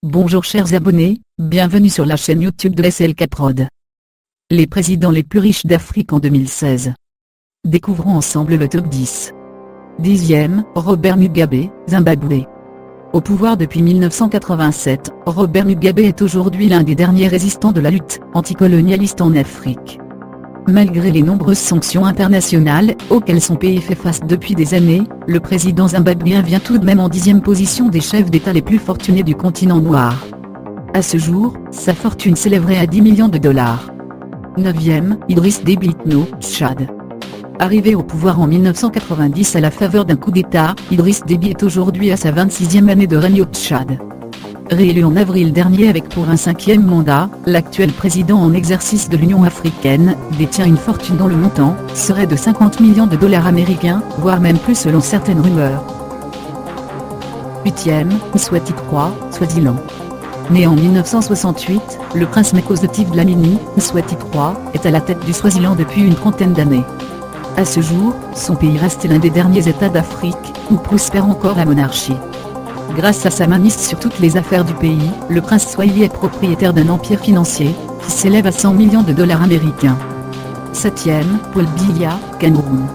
Bonjour chers abonnés, bienvenue sur la chaîne YouTube de SLK Prod. Les présidents les plus riches d'Afrique en 2016. Découvrons ensemble le top 10. 10e, Robert Mugabe, Zimbabwe. Au pouvoir depuis 1987, Robert Mugabe est aujourd'hui l'un des derniers résistants de la lutte anticolonialiste en Afrique. Malgré les nombreuses sanctions internationales auxquelles son pays fait face depuis des années, le président zimbabwéen vient tout de même en 10e position des chefs d'État les plus fortunés du continent noir. À ce jour, sa fortune s'élèverait à 10 millions de dollars. 9e, Idriss Déby Itno, Tchad. Arrivé au pouvoir en 1990 à la faveur d'un coup d'État, Idriss Déby est aujourd'hui à sa 26e année de règne au Tchad. Réélu en avril dernier avec pour un 5e mandat, l'actuel président en exercice de l'Union africaine détient une fortune dont le montant serait de 50 millions de dollars américains, voire même plus selon certaines rumeurs. 8e, Mswati III, Swaziland. Né en 1968, le prince Mkhosi Dlamini, Mswati III, est à la tête du Swaziland depuis une trentaine d'années. À ce jour, son pays reste l'un des derniers États d'Afrique où prospère encore la monarchie. Grâce à sa mainmise sur toutes les affaires du pays, le prince Swahili est propriétaire d'un empire financier, qui s'élève à 100 millions de dollars américains. 7e, Paul Biya, Cameroun.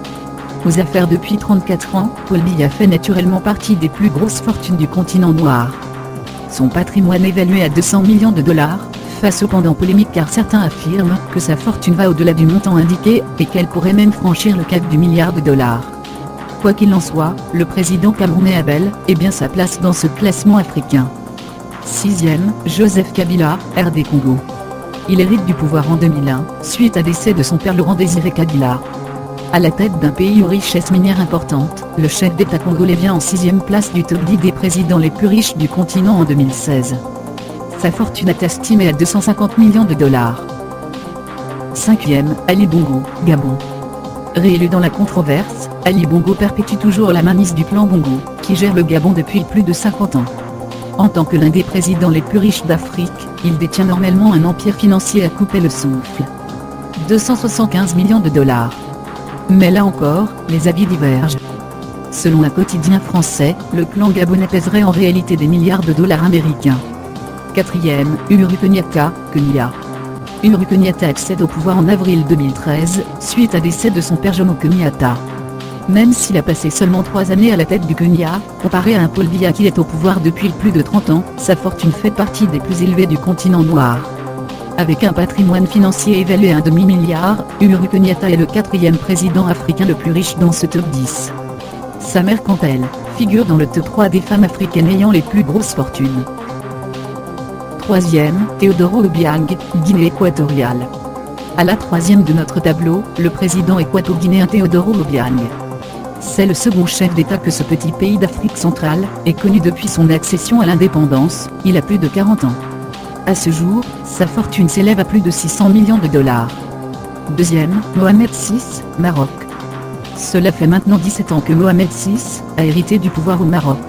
Aux affaires depuis 34 ans, Paul Biya fait naturellement partie des plus grosses fortunes du continent noir. Son patrimoine évalué à 200 millions de dollars, fait cependant polémique car certains affirment que sa fortune va au-delà du montant indiqué, et qu'elle pourrait même franchir le cap du milliard de dollars. Quoi qu'il en soit, le président camerounais a bel et bien sa place dans ce classement africain. 6e, Joseph Kabila, RD Congo. Il hérite du pouvoir en 2001, suite à décès de son père Laurent Désiré Kabila. À la tête d'un pays aux richesses minières importantes, le chef d'État congolais vient en 6e place du top 10 des présidents les plus riches du continent en 2016. Sa fortune est estimée à 250 millions de dollars. 5e, Ali Bongo, Gabon. Réélu dans la controverse, Ali Bongo perpétue toujours la mainmise du clan Bongo, qui gère le Gabon depuis plus de 50 ans. En tant que l'un des présidents les plus riches d'Afrique, il détient normalement un empire financier à couper le souffle. 275 millions de dollars. Mais là encore, les avis divergent. Selon un quotidien français, le clan gabonais pèserait en réalité des milliards de dollars américains. 4e, Uhuru Kenyatta, Kenya. Uhuru Kenyatta accède au pouvoir en avril 2013, suite à décès de son père Jomo Kenyatta. Même s'il a passé seulement 3 années à la tête du Kenya, comparé à un Paul Biya qui est au pouvoir depuis plus de 30 ans, sa fortune fait partie des plus élevées du continent noir. Avec un patrimoine financier évalué à un demi-milliard, Uhuru Kenyatta est le 4e président africain le plus riche dans ce top 10. Sa mère quant à elle, figure dans le top 3 des femmes africaines ayant les plus grosses fortunes. 3e, Teodoro Obiang, Guinée équatoriale. À la 3e de notre tableau, le président équato-guinéen Teodoro Obiang. C'est le second chef d'État que ce petit pays d'Afrique centrale est connu depuis son accession à l'indépendance, il a plus de 40 ans. À ce jour, sa fortune s'élève à plus de 600 millions de dollars. 2e, Mohamed VI, Maroc. Cela fait maintenant 17 ans que Mohamed VI a hérité du pouvoir au Maroc.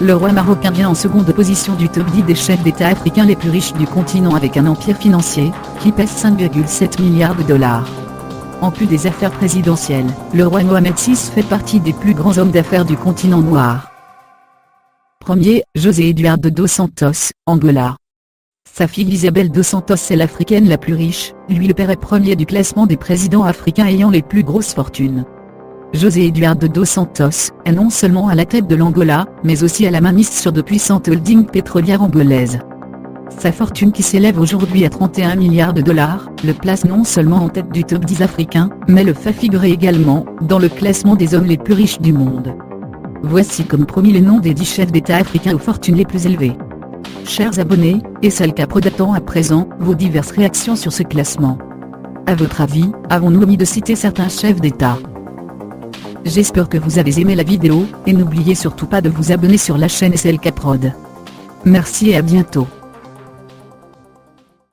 Le roi marocain vient en seconde position du top 10 des chefs d'État africains les plus riches du continent avec un empire financier, qui pèse 5,7 milliards de dollars. En plus des affaires présidentielles, le roi Mohamed VI fait partie des plus grands hommes d'affaires du continent noir. 1er, José Eduardo dos Santos, Angola. Sa fille Isabel dos Santos est l'Africaine la plus riche, lui le père est premier du classement des présidents africains ayant les plus grosses fortunes. José Eduardo dos Santos est non seulement à la tête de l'Angola, mais aussi à la mainmise sur de puissantes holdings pétrolières angolaises. Sa fortune qui s'élève aujourd'hui à 31 milliards de dollars, le place non seulement en tête du top 10 africain, mais le fait figurer également dans le classement des hommes les plus riches du monde. Voici comme promis les noms des 10 chefs d'État africains aux fortunes les plus élevées. Chers abonnés, SLK Prod attend à présent vos diverses réactions sur ce classement. À votre avis, avons-nous omis de citer certains chefs d'État ? J'espère que vous avez aimé la vidéo, et n'oubliez surtout pas de vous abonner sur la chaîne SLK Prod. Merci et à bientôt.